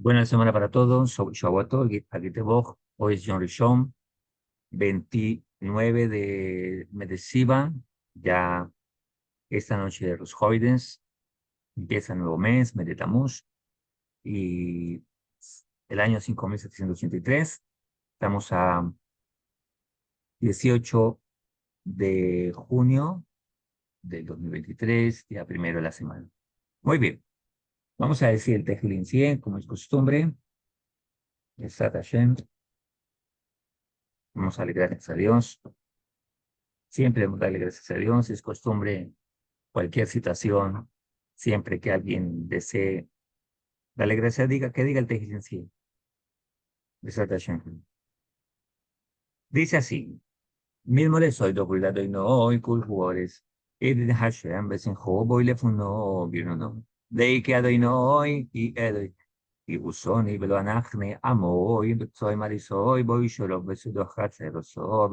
Buena semana para todos. Shavuot, Agiteboj. Hoy es Yom Rishon, 29 de mes de Sivan. Ya esta noche de los Hoydens. Empieza el nuevo mes de Tammuz. Y el año 5783. Estamos a 18 de junio del 2023, día primero de la semana. Muy bien. Vamos a decir el Tejilin 100, como es costumbre. Besat Hashem. Vamos a darle gracias a Dios. Siempre debemos darle gracias a Dios. Es costumbre, cualquier situación, siempre que alguien desee darle gracias, que diga el Tejil sí. Dice así: mismo le soy doblado y no hoy, culjuores. Y de Hashem, besen jobo y le funo, vino no. De que ado y no hoy, y edoy. Y busoni, velo anachne, amo hoy, soy marisoy, voy solo, beso do hatzero, so,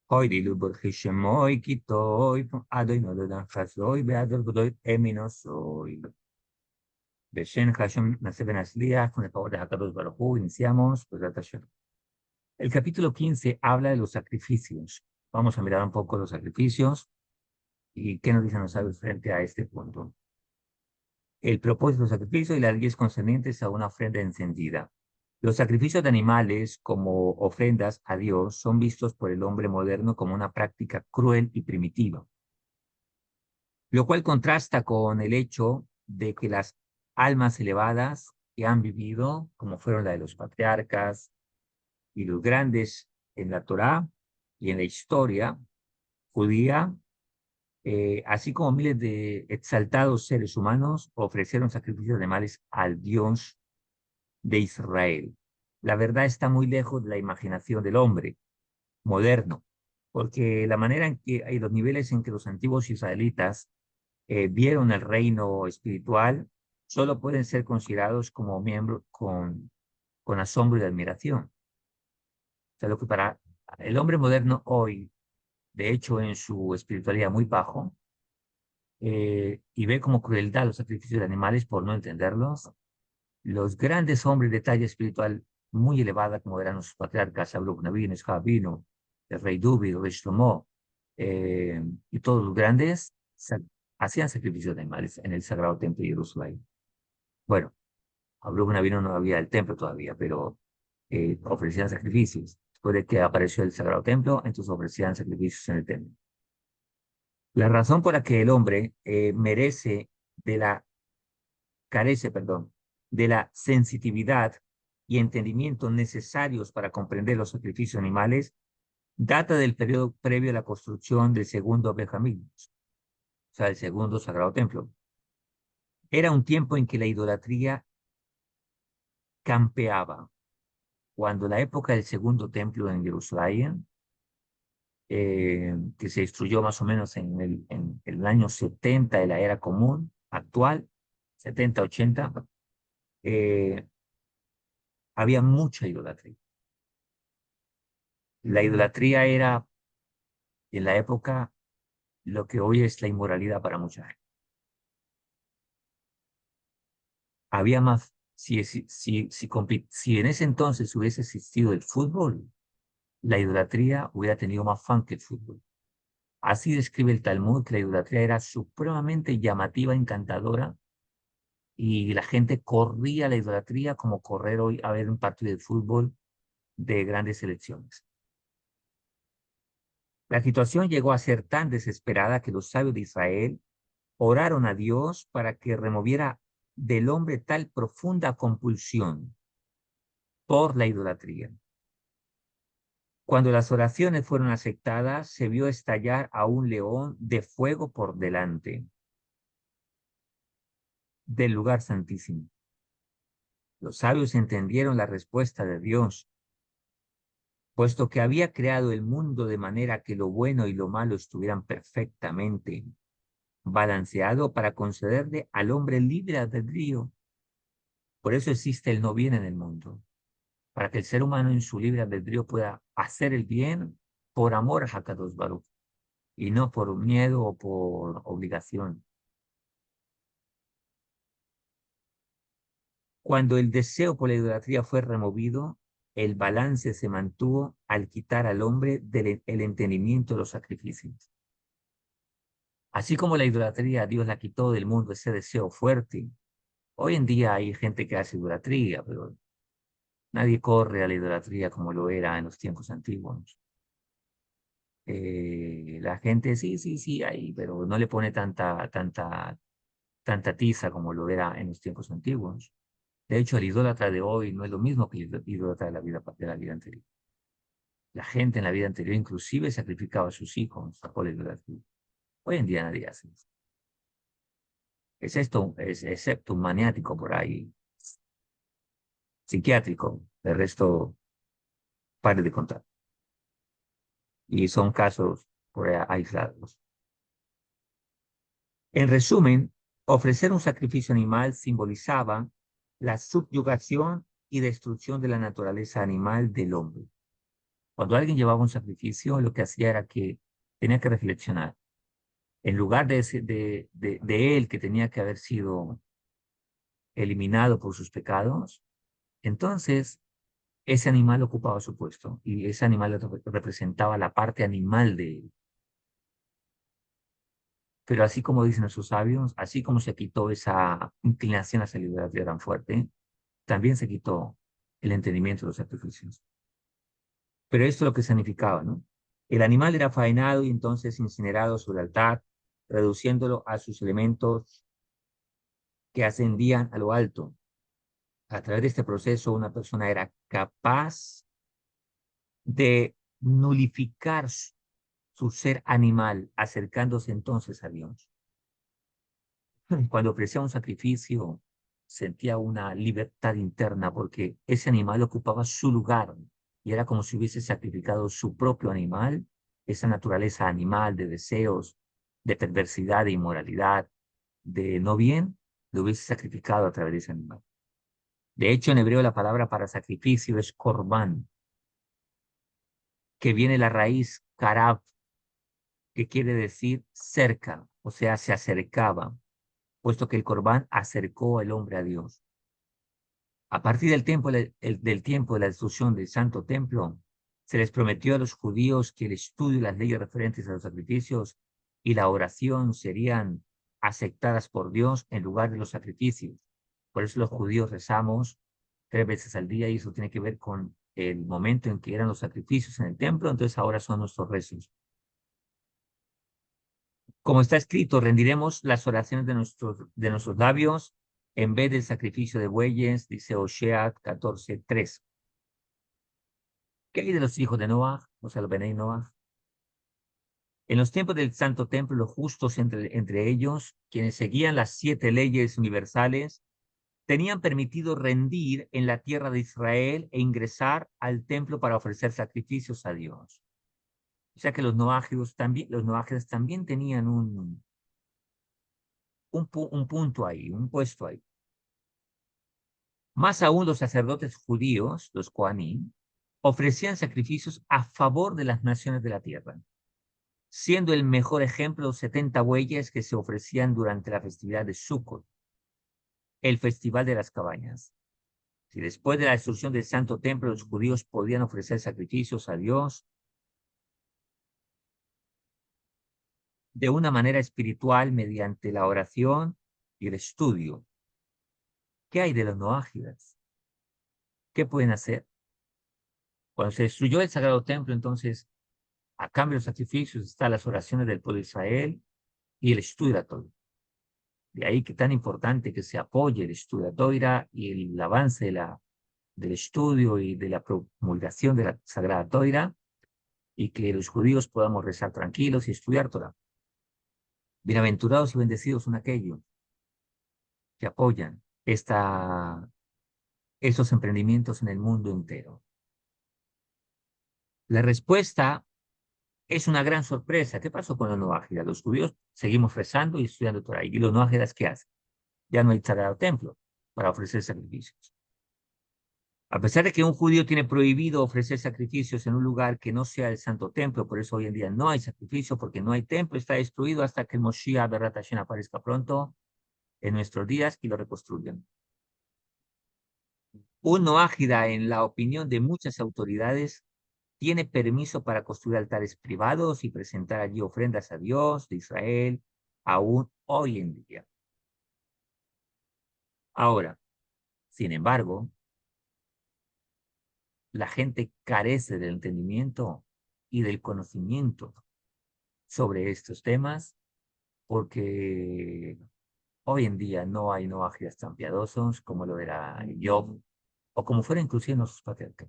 hoy dilu borjishemoy kitoy adoy no lo dan chazoy beadol godoy emino soy. Beshen Hashem nace ben Asliach, con el favor de Hakadosh Baruj Hu, iniciamos pues, el capítulo 15 habla de los sacrificios. Vamos a mirar un poco los sacrificios y qué nos dicen los sabios frente a este punto. El propósito del sacrificio y las leyes concernientes a una ofrenda encendida. Los sacrificios de animales como ofrendas a Dios son vistos por el hombre moderno como una práctica cruel y primitiva, lo cual contrasta con el hecho de que las almas elevadas que han vivido, como fueron la de los patriarcas y los grandes en la Torá y en la historia judía, así como miles de exaltados seres humanos, ofrecieron sacrificios de animales al Dios de Israel. La verdad está muy lejos de la imaginación del hombre moderno, porque la manera en que hay los niveles en que los antiguos israelitas vieron el reino espiritual, solo pueden ser considerados como miembros con asombro y admiración. O sea, lo que para el hombre moderno hoy, de hecho, en su espiritualidad muy bajo, y ve como crueldad los sacrificios de animales por no entenderlos, los grandes hombres de talla espiritual muy elevada, como eran los patriarcas, Abraham, Nabín, Javino, el rey Dubi, el rey Shlomo, y todos los grandes, hacían sacrificios de animales en el Sagrado Templo de Jerusalén. Bueno, Abraham vino no había el templo todavía, pero ofrecían sacrificios. Después de que apareció el Sagrado Templo, entonces ofrecían sacrificios en el templo. La razón por la que el hombre de la, carece, perdón, de la sensitividad y entendimiento necesarios para comprender los sacrificios animales data del periodo previo a la construcción del segundo Benjamín, o sea, el segundo Sagrado Templo. Era un tiempo en que la idolatría campeaba. Cuando la época del segundo templo en Jerusalén, que se destruyó más o menos en el año 70 de la era común actual, 70-80, eh, había mucha idolatría. La idolatría era en la época lo que hoy es la inmoralidad para mucha gente. Había más, si en ese entonces hubiese existido el fútbol, la idolatría hubiera tenido más fan que el fútbol. Así describe el Talmud que la idolatría era supremamente llamativa, encantadora, y la gente corría a la idolatría como correr hoy a ver un partido de fútbol de grandes selecciones. La situación llegó a ser tan desesperada que los sabios de Israel oraron a Dios para que removiera del hombre tal profunda compulsión por la idolatría. Cuando las oraciones fueron aceptadas, se vio estallar a un león de fuego por delante del lugar santísimo. Los sabios entendieron la respuesta de Dios, puesto que había creado el mundo de manera que lo bueno y lo malo estuvieran perfectamente balanceado para concederle al hombre libre albedrío. Por eso existe el no bien en el mundo, para que el ser humano en su libre albedrío pueda hacer el bien por amor a Hakadosh Baruch y no por miedo o por obligación. Cuando el deseo por la idolatría fue removido, el balance se mantuvo al quitar al hombre del el entendimiento de los sacrificios. Así como la idolatría, Dios la quitó del mundo ese deseo fuerte. Hoy en día hay gente que hace idolatría, pero nadie corre a la idolatría como lo era en los tiempos antiguos. La gente sí, sí, sí, hay, pero no le pone tanta tiza como lo era en los tiempos antiguos. De hecho, el idólatra de hoy no es lo mismo que el idólatra de la vida anterior. La gente en la vida anterior inclusive sacrificaba a sus hijos por la idolatría. Hoy en día nadie hace eso. Excepto un maniático por ahí, psiquiátrico. El resto, pare de contar. Y son casos por ahí aislados. En resumen, ofrecer un sacrificio animal simbolizaba la subyugación y destrucción de la naturaleza animal del hombre. Cuando alguien llevaba un sacrificio, lo que hacía era que tenía que reflexionar. En lugar de él, que tenía que haber sido eliminado por sus pecados, entonces ese animal ocupaba su puesto y ese animal representaba la parte animal de él. Pero así como dicen nuestros sabios, así como se quitó esa inclinación hacia la idolatría tan fuerte, también se quitó el entendimiento de los sacrificios. Pero esto es lo que significaba, ¿no? El animal era faenado y entonces incinerado sobre el altar, reduciéndolo a sus elementos que ascendían a lo alto. A través de este proceso, una persona era capaz de nulificar su ser animal, acercándose entonces a Dios. Cuando ofrecía un sacrificio, sentía una libertad interna porque ese animal ocupaba su lugar y era como si hubiese sacrificado su propio animal, esa naturaleza animal de deseos, de perversidad, de inmoralidad, de no bien, lo hubiese sacrificado a través de ese animal. De hecho, en hebreo la palabra para sacrificio es korban, que viene la raíz karab, que quiere decir cerca, o sea, se acercaba, puesto que el corbán acercó al hombre a Dios. A partir del tiempo de la destrucción del Santo Templo, se les prometió a los judíos que el estudio y las leyes referentes a los sacrificios y la oración serían aceptadas por Dios en lugar de los sacrificios. Por eso los judíos rezamos 3 veces al día y eso tiene que ver con el momento en que eran los sacrificios en el templo, entonces ahora son nuestros rezos. Como está escrito, rendiremos las oraciones de nuestros labios en vez del sacrificio de bueyes, dice Osea 14:3. ¿Qué hay de los hijos de Noah? O sea, los Benei Noah. En los tiempos del Santo Templo, los justos entre ellos, quienes seguían las 7 leyes universales, tenían permitido rendir en la tierra de Israel e ingresar al templo para ofrecer sacrificios a Dios. O sea que los noágidas también tenían un punto ahí, un puesto ahí. Más aún los sacerdotes judíos, los Kohanim, ofrecían sacrificios a favor de las naciones de la tierra, siendo el mejor ejemplo los 70 bueyes que se ofrecían durante la festividad de Sukkot, el festival de las cabañas. Si después de la destrucción del Santo Templo los judíos podían ofrecer sacrificios a Dios de una manera espiritual mediante la oración y el estudio, ¿qué hay de los noágidas? ¿Qué pueden hacer? Cuando se destruyó el Sagrado Templo, entonces, a cambio de los sacrificios, están las oraciones del pueblo de Israel y el estudio de la Torah. De ahí que tan importante que se apoye el estudio de la Torah y el avance del estudio y de la promulgación de la Sagrada Torah y que los judíos podamos rezar tranquilos y estudiar Torah. Bienaventurados y bendecidos son aquellos que apoyan estos emprendimientos en el mundo entero. La respuesta es una gran sorpresa. ¿Qué pasó con los noágidas? Los judíos seguimos rezando y estudiando Torah. ¿Y los noágidas qué hacen? Ya no hay sagrado templo para ofrecer sacrificios. A pesar de que un judío tiene prohibido ofrecer sacrificios en un lugar que no sea el santo templo, por eso hoy en día no hay sacrificio, porque no hay templo, está destruido hasta que el Moshiach Berat Hashem aparezca pronto en nuestros días y lo reconstruyan. Un noágida, en la opinión de muchas autoridades, tiene permiso para construir altares privados y presentar allí ofrendas a Dios de Israel, aún hoy en día. Ahora, sin embargo, la gente carece del entendimiento y del conocimiento sobre estos temas porque hoy en día no hay noajidas tan piadosos como lo era Job o como fueron inclusive nuestros patriarcas,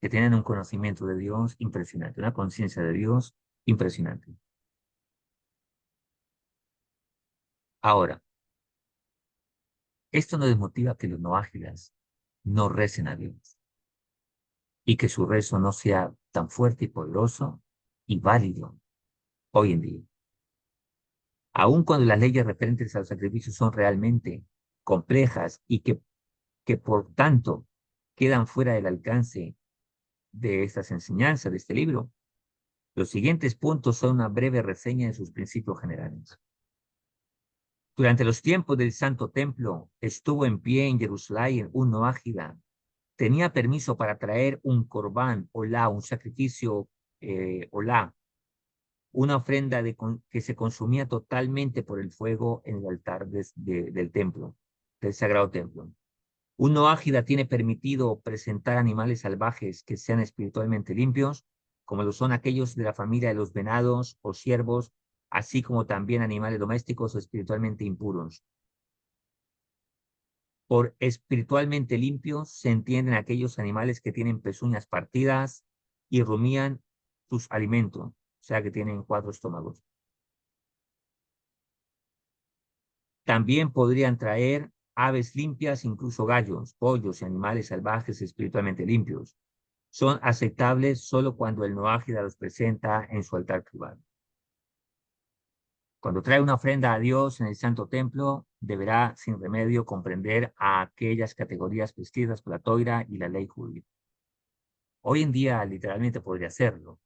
que tienen un conocimiento de Dios impresionante, una conciencia de Dios impresionante. Ahora, esto no desmotiva que los noágidas no recen a Dios y que su rezo no sea tan fuerte y poderoso y válido hoy en día. Aun cuando las leyes referentes a los sacrificios son realmente complejas y que por tanto quedan fuera del alcance de estas enseñanzas, de este libro, los siguientes puntos son una breve reseña de sus principios generales. Durante los tiempos del Santo Templo estuvo en pie en Jerusalén un noágida. Tenía permiso para traer un corbán, olá, un sacrificio, olá, una ofrenda que se consumía totalmente por el fuego en el altar del templo, del sagrado templo. Un noágida tiene permitido presentar animales salvajes que sean espiritualmente limpios, como lo son aquellos de la familia de los venados o ciervos, así como también animales domésticos o espiritualmente impuros. Por espiritualmente limpios se entienden aquellos animales que tienen pezuñas partidas y rumían sus alimentos, o sea que tienen 4 estómagos. También podrían traer aves limpias, incluso gallos, pollos y animales salvajes espiritualmente limpios. Son aceptables solo cuando el noágida los presenta en su altar privado. Cuando trae una ofrenda a Dios en el santo templo, deberá sin remedio comprender a aquellas categorías vestidas por la toira y la ley judía. Hoy en día literalmente podría hacerlo,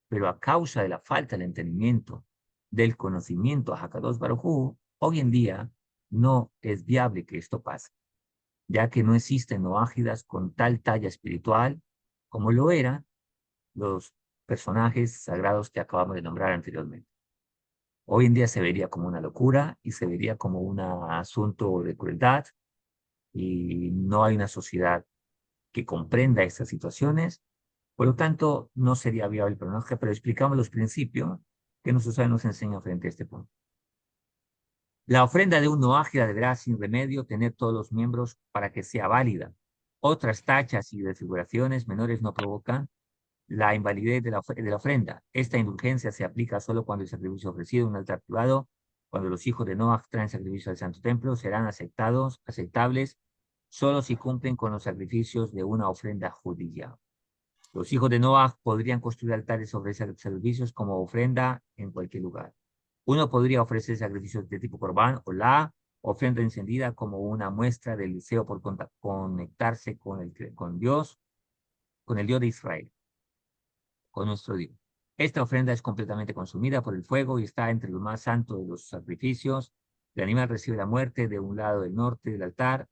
pero a causa de la falta de entendimiento, del conocimiento a Hakadosh Baruj Hu, hoy en día no es viable que esto pase, ya que no existen noágidas con tal talla espiritual como lo eran los personajes sagrados que acabamos de nombrar anteriormente. Hoy en día se vería como una locura y se vería como un asunto de crueldad y no hay una sociedad que comprenda estas situaciones. Por lo tanto, no sería viable el pronóstico, pero explicamos los principios que nuestro nos enseña frente a este punto. La ofrenda de un noágida deberá sin remedio tener todos los miembros para que sea válida. Otras tachas y desfiguraciones menores no provocan la invalidez de la ofrenda. Esta indulgencia se aplica solo cuando el sacrificio ofrecido en un altar privado, cuando los hijos de Noah traen sacrificio al santo templo, serán aceptables, solo si cumplen con los sacrificios de una ofrenda judía. Los hijos de Noah podrían construir altares sobre esos sacrificios como ofrenda en cualquier lugar. Uno podría ofrecer sacrificios de tipo corbán o la ofrenda encendida como una muestra del deseo por conectarse con Dios, con el Dios de Israel, con nuestro Dios. Esta ofrenda es completamente consumida por el fuego y está entre lo más santo de los sacrificios. El animal recibe la muerte de un lado del norte del altar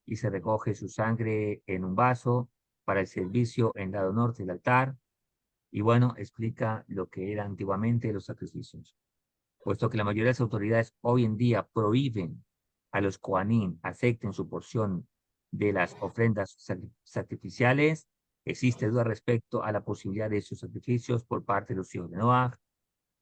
y se recoge su sangre en un vaso para el servicio en el lado norte del altar. Y bueno, explica lo que era antiguamente los sacrificios. Puesto que la mayoría de las autoridades hoy en día prohíben a los Kohanim acepten su porción de las ofrendas sacrificiales, existe duda respecto a la posibilidad de sus sacrificios por parte de los hijos de Noah.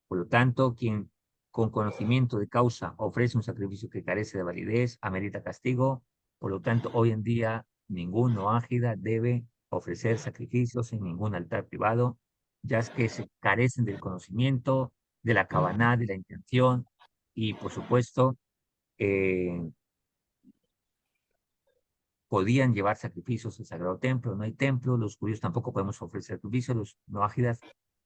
Por lo tanto, quien con conocimiento de causa ofrece un sacrificio que carece de validez, amerita castigo. Por lo tanto, hoy en día, ningún noágida debe ofrecer sacrificios en ningún altar privado, ya que se carecen del conocimiento, de la cabaná, de la intención, y por supuesto, eh, podían llevar sacrificios al Sagrado Templo. No hay templo, los judíos tampoco podemos ofrecer sacrificios, los noágidas,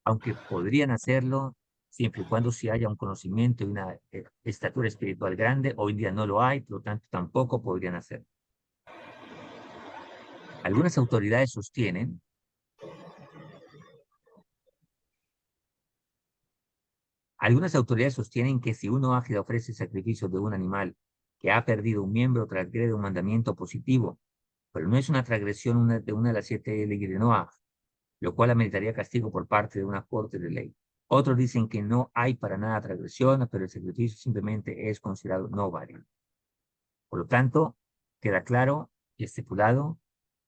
aunque podrían hacerlo, siempre y cuando si haya un conocimiento y una estatura espiritual grande. Hoy en día no lo hay, por lo tanto tampoco podrían hacerlo. Algunas autoridades sostienen, algunas autoridades sostienen que si un noágida ofrece sacrificio de un animal que ha perdido un miembro, transgrede un mandamiento positivo pero no es una transgresión de una de las 7 leyes de Noah, lo cual ameritaría castigo por parte de una corte de ley. Otros dicen que no hay para nada transgresión, pero el sacrificio simplemente es considerado no válido. Por lo tanto, queda claro y estipulado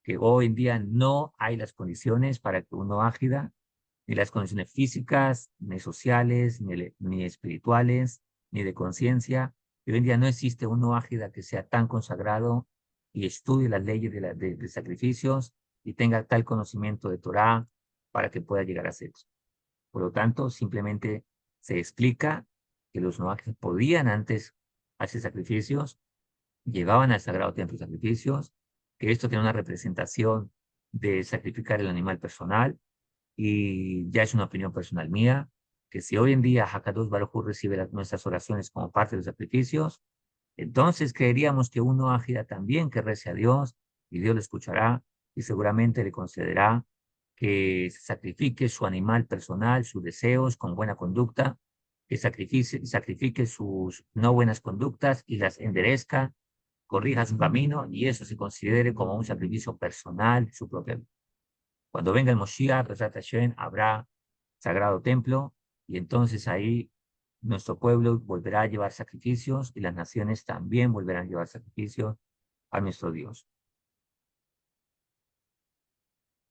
que hoy en día no hay las condiciones para que uno ágida, ni las condiciones físicas, ni sociales, ni espirituales, ni de conciencia. Y hoy en día no existe uno ágida que sea tan consagrado y estudie las leyes de sacrificios y tenga tal conocimiento de Torah para que pueda llegar a ser. Por lo tanto, simplemente se explica que los noajes podían antes hacer sacrificios, llevaban al sagrado templo sacrificios, que esto tiene una representación de sacrificar el animal personal, y ya es una opinión personal mía, que si hoy en día Hakadosh Baruj Hu recibe nuestras oraciones como parte de los sacrificios, entonces creeríamos que uno ágida también que rece a Dios, y Dios lo escuchará y seguramente le concederá que sacrifique su animal personal, sus deseos con buena conducta, que sacrifique sus no buenas conductas y las enderezca, corrija su camino, y eso se considere como un sacrificio personal, su propia vida. Cuando venga el Moshiach, Besat Hashem, habrá sagrado templo, y entonces ahí nuestro pueblo volverá a llevar sacrificios y las naciones también volverán a llevar sacrificios a nuestro Dios.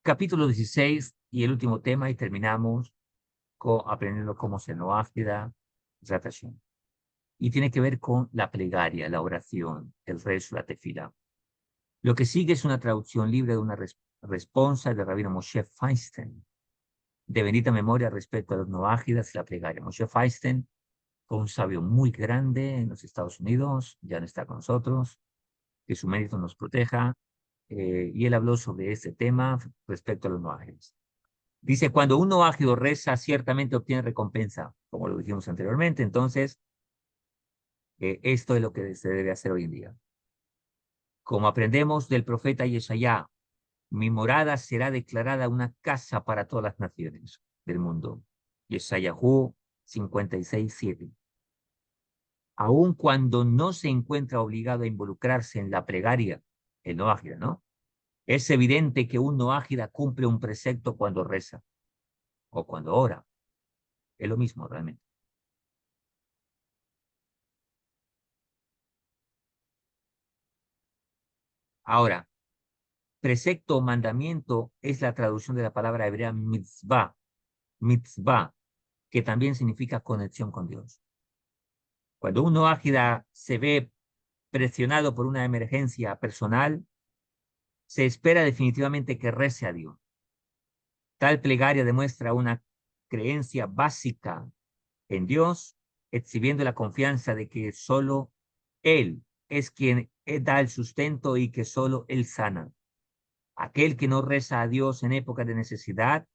Capítulo 16 y el último tema, y terminamos aprendiendo cómo se noáfida, Besat Hashem. Y tiene que ver con la plegaria, la oración, el rezo, la tefila. Lo que sigue es una traducción libre de una responsa del rabino Moshe Feinstein, de bendita memoria respecto a los noágidas y la plegaria. Moshe Feinstein fue un sabio muy grande en los Estados Unidos, ya no está con nosotros, que su mérito nos proteja, y él habló sobre este tema respecto a los noágidos. Dice, cuando un noágido reza, ciertamente obtiene recompensa, como lo dijimos anteriormente. Entonces, esto es lo que se debe hacer hoy en día. Como aprendemos del profeta Yeshayá, mi morada será declarada una casa para todas las naciones del mundo. Yeshayahu 56:7. Aun cuando no se encuentra obligado a involucrarse en la plegaria, el no ágida, ¿no? Es evidente que un no ágida cumple un precepto cuando reza o cuando ora. Es lo mismo realmente. Ahora, precepto o mandamiento es la traducción de la palabra hebrea mitzvah, que también significa conexión con Dios. Cuando un no ágida se ve presionado por una emergencia personal, se espera definitivamente que rece a Dios. Tal plegaria demuestra una creencia básica en Dios, exhibiendo la confianza de que solo Él es quien da el sustento y que solo Él sana. Aquel que no reza a Dios en época de necesidad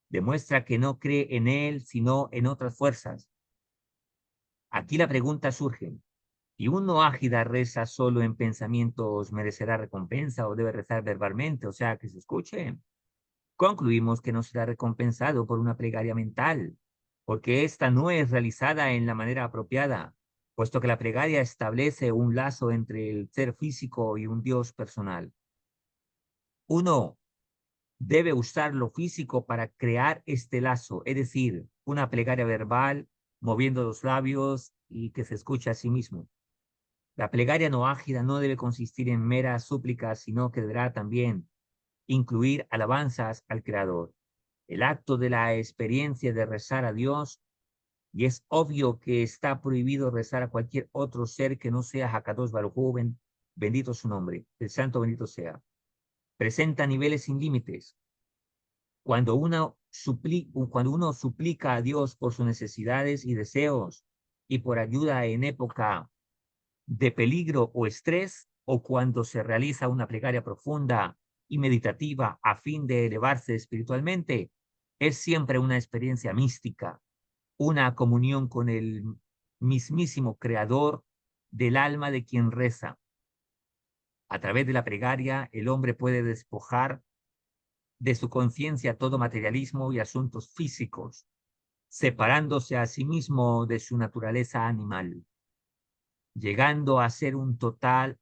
demuestra que no cree en Él, sino en otras fuerzas. Aquí la pregunta surge: ¿y uno ágida reza solo en pensamientos merecerá recompensa o debe rezar verbalmente, o sea, que se escuche? Concluimos que no será recompensado por una plegaria mental, porque ésta no es realizada en la manera apropiada, puesto que la plegaria establece un lazo entre el ser físico y un Dios personal. Uno debe usar lo físico para crear este lazo, es decir, una plegaria verbal, moviendo los labios y que se escuche a sí mismo. La plegaria no ágida no debe consistir en meras súplicas, sino que deberá también incluir alabanzas al Creador. El acto de la experiencia de rezar a Dios, y es obvio que está prohibido rezar a cualquier otro ser que no sea Hakadosh Baruj Hu, bendito su nombre, el santo bendito sea. Presenta niveles sin límites. Cuando uno suplica a Dios por sus necesidades y deseos y por ayuda en época de peligro o estrés, o cuando se realiza una plegaria profunda y meditativa a fin de elevarse espiritualmente, es siempre una experiencia mística, una comunión con el mismísimo creador del alma de quien reza. A través de la plegaria, el hombre puede despojar de su conciencia todo materialismo y asuntos físicos, separándose a sí mismo de su naturaleza animal, llegando a ser un total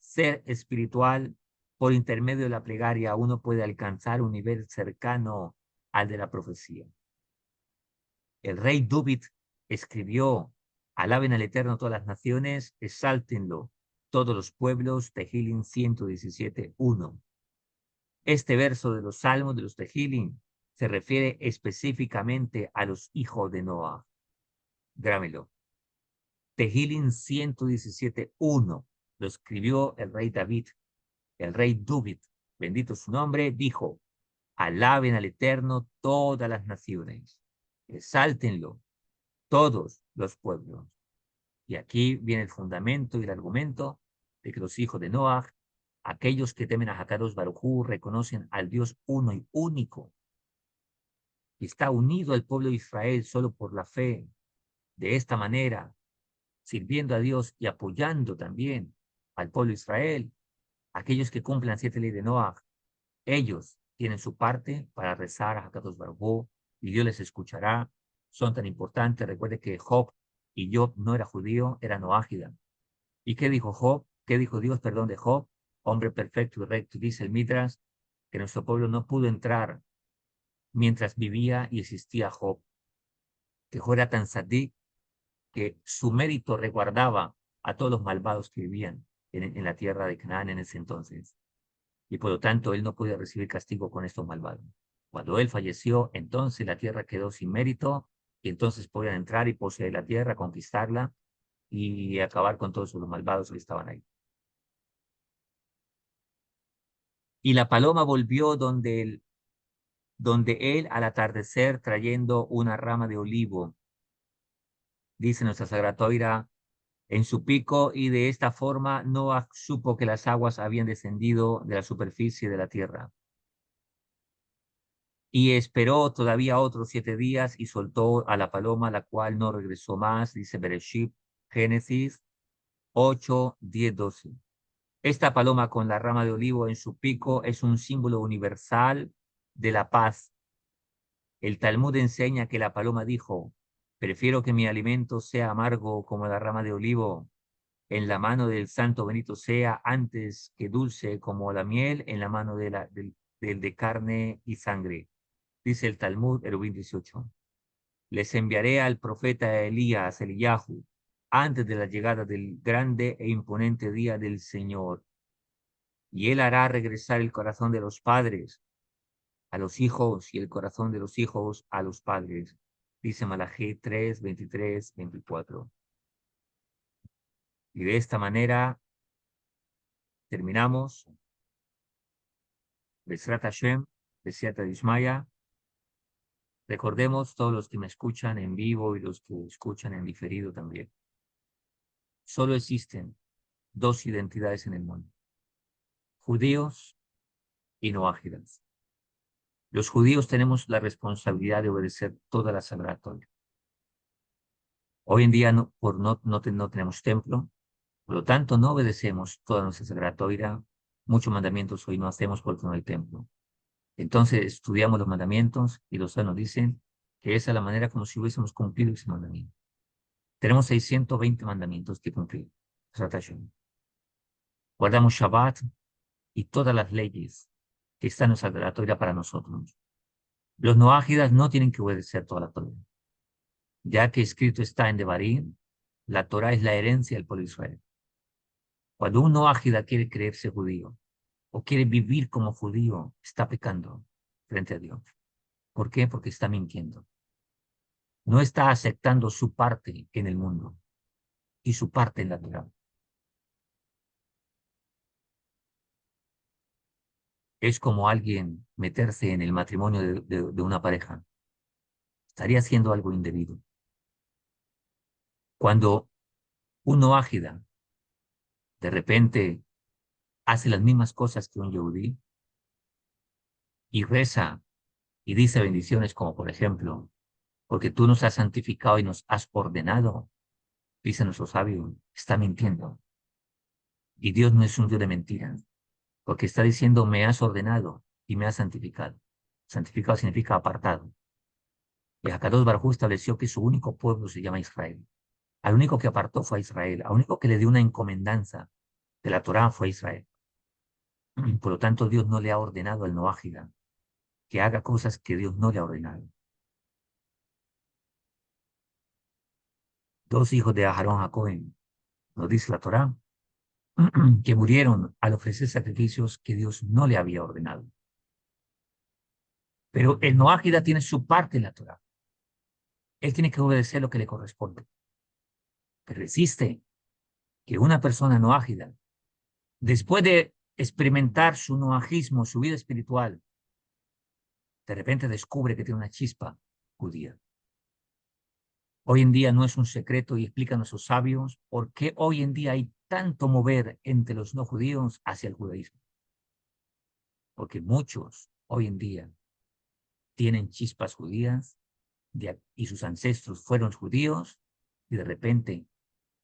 ser espiritual por intermedio de la plegaria uno puede alcanzar un nivel cercano al de la profecía. El rey David escribió: alaben al Eterno todas las naciones, exáltenlo todos los pueblos, Tehillim 117:1. Este verso de los Salmos de los Tehillim se refiere específicamente a los hijos de Noah. Grámelo. Tehillim 117:1 lo escribió el rey David. El rey David, bendito su nombre, dijo: alaben al Eterno todas las naciones, exáltenlo todos los pueblos. Y aquí viene el fundamento y el argumento de que los hijos de Noah, aquellos que temen a Hakadosh Baruj Hu, reconocen al Dios uno y único, y está unido al pueblo de Israel solo por la fe. De esta manera, sirviendo a Dios y apoyando también al pueblo de Israel, aquellos que cumplen las 7 leyes de Noah, ellos tienen su parte para rezar a Hakadosh Baruj Hu, y Dios les escuchará. Son tan importantes. Recuerde que Job y Job no era judío, era noágida. ¿Y qué dijo Job? ¿Qué dijo Dios, perdón, de Job? Hombre perfecto y recto. Dice el Midrash que nuestro pueblo no pudo entrar mientras vivía y existía Job. Que Job era tan sadí que su mérito resguardaba a todos los malvados que vivían en la tierra de Canaán en ese entonces. Y por lo tanto él no podía recibir castigo con estos malvados. Cuando él falleció, entonces la tierra quedó sin mérito, y entonces podían entrar y poseer la tierra, conquistarla y acabar con todos los malvados que estaban ahí. Y la paloma volvió donde él al atardecer, trayendo una rama de olivo, dice nuestra Sagrada Torá, en su pico, y de esta forma Noah supo que las aguas habían descendido de la superficie de la tierra. Y esperó todavía otros 7 días y soltó a la paloma, la cual no regresó más, dice Bereshit, Génesis 8, 10, 12. Esta paloma con la rama de olivo en su pico es un símbolo universal de la paz. El Talmud enseña que la paloma dijo: prefiero que mi alimento sea amargo como la rama de olivo en la mano del santo Benito sea, antes que dulce como la miel en la mano del de carne y sangre. Dice el Talmud, Eruvin 18. Les enviaré al profeta Elías, Eliyahu, antes de la llegada del grande e imponente día del Señor. Y él hará regresar el corazón de los padres a los hijos y el corazón de los hijos a los padres. Dice Malají 3, 23, 24. Y de esta manera terminamos. Besrat Hashem, Besiata Dishmaya. Recordemos, todos los que me escuchan en vivo y los que escuchan en diferido también, solo existen dos identidades en el mundo: judíos y noágidas. Los judíos tenemos la responsabilidad de obedecer toda la Sagrada Torá. Hoy en día no tenemos templo, por lo tanto no obedecemos toda nuestra Sagrada Torá. Muchos mandamientos hoy no hacemos porque no hay templo. Entonces estudiamos los mandamientos y los sanos dicen que esa es la manera como si hubiésemos cumplido ese mandamiento. Tenemos 620 mandamientos que cumplir. Guardamos Shabbat y todas las leyes que están en nuestra Sagrada Torá para nosotros. Los noágidas no tienen que obedecer toda la Torá, ya que escrito está en Devarim, la Torá es la herencia del pueblo de Israel. Cuando un noágida quiere creerse judío o quiere vivir como judío, está pecando frente a Dios. ¿Por qué? Porque está mintiendo. No está aceptando su parte en el mundo y su parte en la Torá. Es como alguien meterse en el matrimonio de una pareja. Estaría haciendo algo indebido. Cuando uno ágida de repente hace las mismas cosas que un yehudí y reza y dice bendiciones como, por ejemplo, porque tú nos has santificado y nos has ordenado, dice nuestro sabio, está mintiendo. Y Dios no es un Dios de mentiras, porque está diciendo: me has ordenado y me has santificado. Santificado significa apartado. Y Akadosh Baruj Hu estableció que su único pueblo se llama Israel. Al único que apartó fue a Israel. Al único que le dio una encomendanza de la Torá fue a Israel. Por lo tanto, Dios no le ha ordenado al noágida que haga cosas que Dios no le ha ordenado. Dos hijos de Aarón a Cohen, nos dice la Torá, que murieron al ofrecer sacrificios que Dios no le había ordenado. Pero el noágida tiene su parte en la Torá. Él tiene que obedecer lo que le corresponde. Pero existe que una persona noágida, después de experimentar su noajismo, su vida espiritual, de repente descubre que tiene una chispa judía. Hoy en día no es un secreto y explican nuestros sabios por qué hoy en día hay tanto mover entre los no judíos hacia el judaísmo. Porque muchos hoy en día tienen chispas judías y sus ancestros fueron judíos y de repente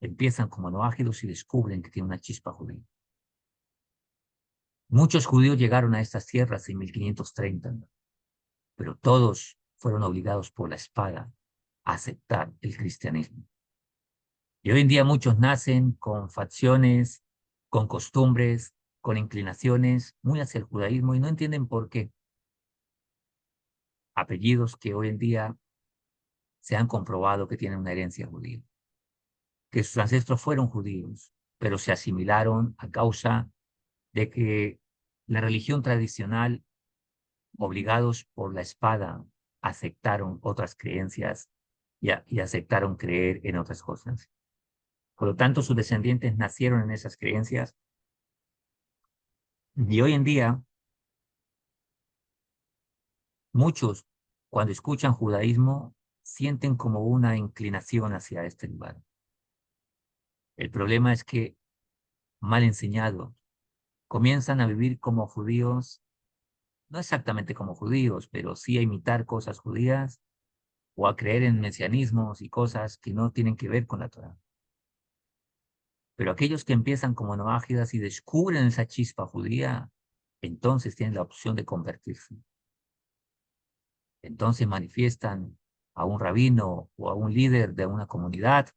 empiezan como noágidos y descubren que tienen una chispa judía. Muchos judíos llegaron a estas tierras en 1530, pero todos fueron obligados por la espada a aceptar el cristianismo. Y hoy en día muchos nacen con facciones, con costumbres, con inclinaciones muy hacia el judaísmo y no entienden por qué. Apellidos que hoy en día se han comprobado que tienen una herencia judía, que sus ancestros fueron judíos, pero se asimilaron a causa de que la religión tradicional, obligados por la espada, aceptaron otras creencias y aceptaron creer en otras cosas. Por lo tanto, sus descendientes nacieron en esas creencias y hoy en día muchos, cuando escuchan judaísmo, sienten como una inclinación hacia este lugar. El problema es que, mal enseñados, comienzan a vivir como judíos, no exactamente como judíos, pero sí a imitar cosas judías o a creer en mesianismos y cosas que no tienen que ver con la Torah. Pero aquellos que empiezan como noágidas y descubren esa chispa judía, entonces tienen la opción de convertirse. Entonces manifiestan a un rabino o a un líder de una comunidad: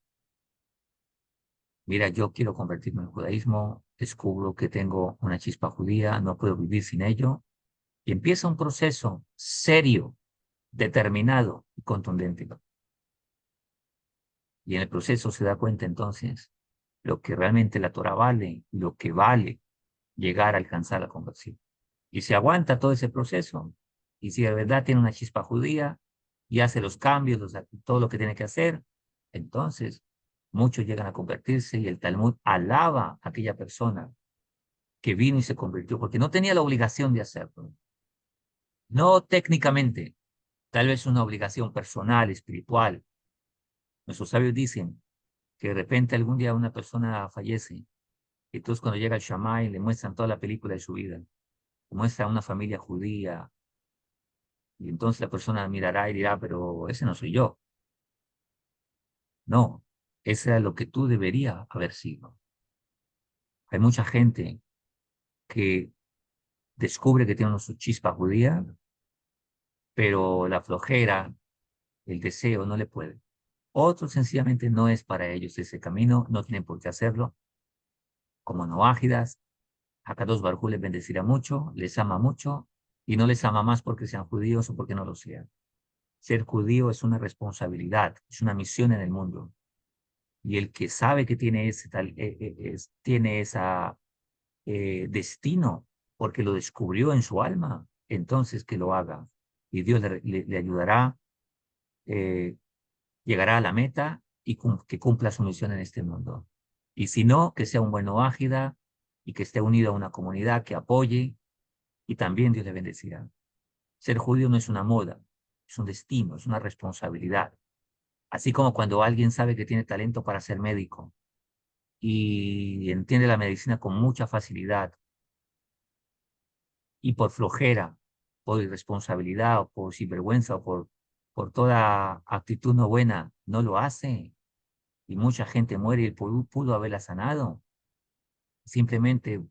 mira, yo quiero convertirme en judaísmo, descubro que tengo una chispa judía, no puedo vivir sin ello, y empieza un proceso serio, determinado y contundente. Y en el proceso se da cuenta entonces lo que realmente la Torah vale, lo que vale llegar a alcanzar la conversión. Y se aguanta todo ese proceso, y si de verdad tiene una chispa judía y hace los cambios, todo lo que tiene que hacer, entonces muchos llegan a convertirse y el Talmud alaba a aquella persona que vino y se convirtió, porque no tenía la obligación de hacerlo. No técnicamente, tal vez una obligación personal, espiritual. Nuestros sabios dicen que de repente algún día una persona fallece, y entonces cuando llega el Shammai le muestran toda la película de su vida, le muestra una familia judía, y entonces la persona mirará y dirá, pero ese no soy yo. No, ese era lo que tú deberías haber sido. Hay mucha gente que descubre que tiene su chispa judía, pero la flojera, el deseo no le puede. Otros sencillamente no es para ellos ese camino, no tienen por qué hacerlo. Como noágidas, Akadosh Baruj Hu les bendecirá mucho, les ama mucho, y no les ama más porque sean judíos o porque no lo sean. Ser judío es una responsabilidad, es una misión en el mundo. Y el que sabe que tiene ese tiene esa destino porque lo descubrió en su alma, entonces que lo haga. Y Dios le ayudará, eh, llegará a la meta y que cumpla su misión en este mundo. Y si no, que sea un buen ágida y que esté unido a una comunidad que apoye, y también Dios le bendecirá. Ser judío no es una moda, es un destino, es una responsabilidad. Así como cuando alguien sabe que tiene talento para ser médico y entiende la medicina con mucha facilidad y por flojera, por irresponsabilidad o por sinvergüenza o por toda actitud no buena, no lo hace y mucha gente muere y pudo haberla sanado, simplemente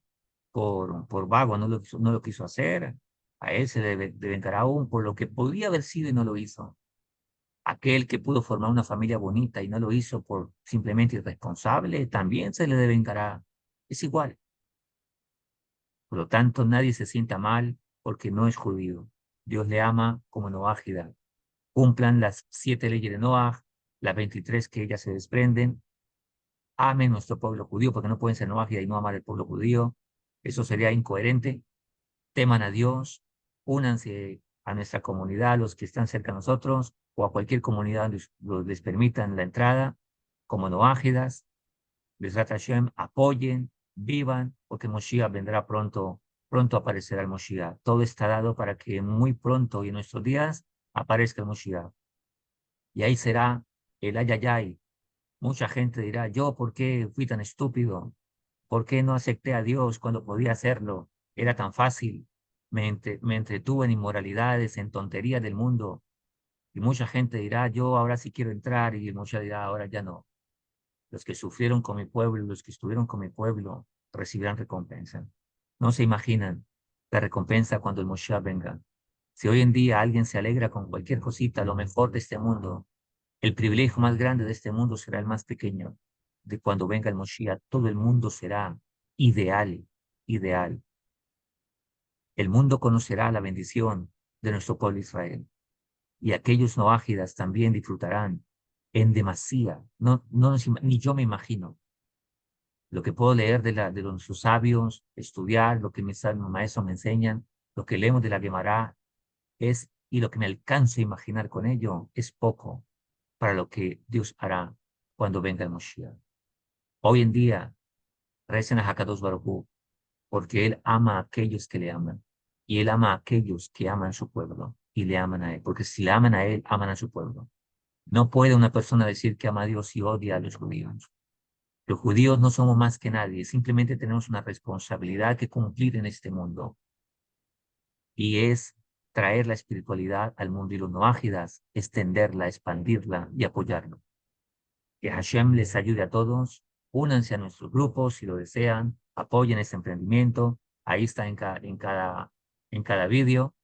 por vago no lo quiso hacer. A él se le devengará aún por lo que podía haber sido y no lo hizo. Aquel que pudo formar una familia bonita y no lo hizo por simplemente irresponsable, también se le devengará. Es igual. Por lo tanto, nadie se sienta mal porque no es judío. Dios le ama como Noágida. Cumplan las 7 leyes de Noaj, las 23 que ellas se desprenden. Amen nuestro pueblo judío, porque no pueden ser Noágida y no amar al pueblo judío. Eso sería incoherente. Teman a Dios, únanse a nuestra comunidad, los que están cerca de nosotros, o a cualquier comunidad donde les permitan la entrada, como Noágidas. Besrat Hashem, apoyen, vivan, porque Moshiach vendrá pronto, pronto aparecerá el Moshiach. Todo está dado para que muy pronto y en nuestros días aparezca el Moshiach. Y ahí será el ayayay. Mucha gente dirá, yo, ¿por qué fui tan estúpido? ¿Por qué no acepté a Dios cuando podía hacerlo? Era tan fácil. Me entretuve en inmoralidades, en tonterías del mundo. Y mucha gente dirá, yo ahora sí quiero entrar, y mucha dirá, ahora ya no. Los que sufrieron con mi pueblo, los que estuvieron con mi pueblo, recibirán recompensa. No se imaginan la recompensa cuando el Moshiach venga. Si hoy en día alguien se alegra con cualquier cosita, lo mejor de este mundo, el privilegio más grande de este mundo será el más pequeño. De cuando venga el Moshiach, todo el mundo será ideal, ideal. El mundo conocerá la bendición de nuestro pueblo Israel. Y aquellos no ágidas también disfrutarán en demasía. Ni yo me imagino lo que puedo leer de nuestros sabios, estudiar lo que mis maestros me enseñan, lo que leemos de la Gemara y lo que me alcanzo a imaginar con ello es poco para lo que Dios hará cuando venga el Moshiach. Hoy en día, recen a Hakadosh Baruj Hu, porque Él ama a aquellos que le aman, y Él ama a aquellos que aman a su pueblo, y le aman a Él, porque si le aman a Él, aman a su pueblo. No puede una persona decir que ama a Dios y odia a los judíos. Los judíos no somos más que nadie, simplemente tenemos una responsabilidad que cumplir en este mundo, y es traer la espiritualidad al mundo y los noágidas, extenderla, expandirla y apoyarlo. Que Hashem les ayude a todos, únanse a nuestros grupos si lo desean, apoyen este emprendimiento, ahí está en cada vídeo,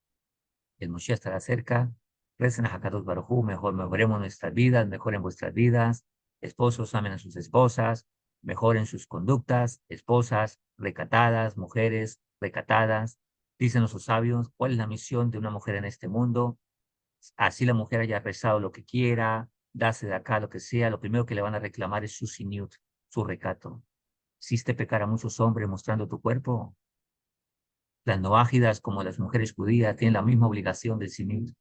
el Moshiach estará cerca, recen a Hakadosh Baruj Hu, mejoremos nuestras vidas, mejoren vuestras vidas, esposos amen a sus esposas, mejoren sus conductas, esposas recatadas, mujeres recatadas, dicen nuestros sabios, ¿cuál es la misión de una mujer en este mundo? Así la mujer haya rezado lo que quiera, darse de acá lo que sea, lo primero que le van a reclamar es su siniut, su recato. ¿Hiciste pecar a muchos hombres mostrando tu cuerpo? Las noágidas, como las mujeres judías, tienen la misma obligación del siniut.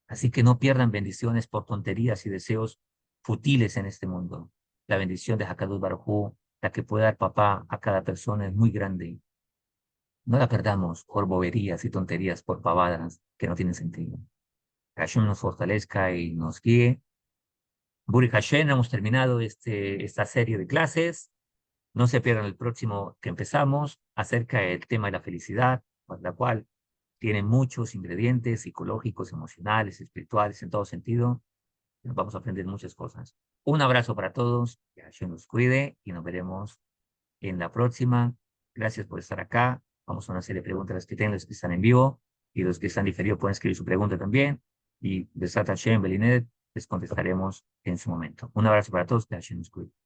Así que no pierdan bendiciones por tonterías y deseos futiles en este mundo. La bendición de Hakadosh Baruj Hu, la que puede dar papá a cada persona, es muy grande. No la perdamos por boberías y tonterías, por pavadas que no tienen sentido. Que Hashem nos fortalezca y nos guíe. Buri Hashem, hemos terminado esta serie de clases. No se pierdan el próximo que empezamos acerca del tema de la felicidad, por la cual tiene muchos ingredientes psicológicos, emocionales, espirituales, en todo sentido. Vamos a aprender muchas cosas. Un abrazo para todos, que Hashem nos cuide y nos veremos en la próxima. Gracias por estar acá. Vamos a una serie de preguntas las que tienen los que están en vivo y los que están diferidos pueden escribir su pregunta también. Y de Sata Hashem, Belinet, les contestaremos en su momento. Un abrazo para todos, que Hashem nos cuide.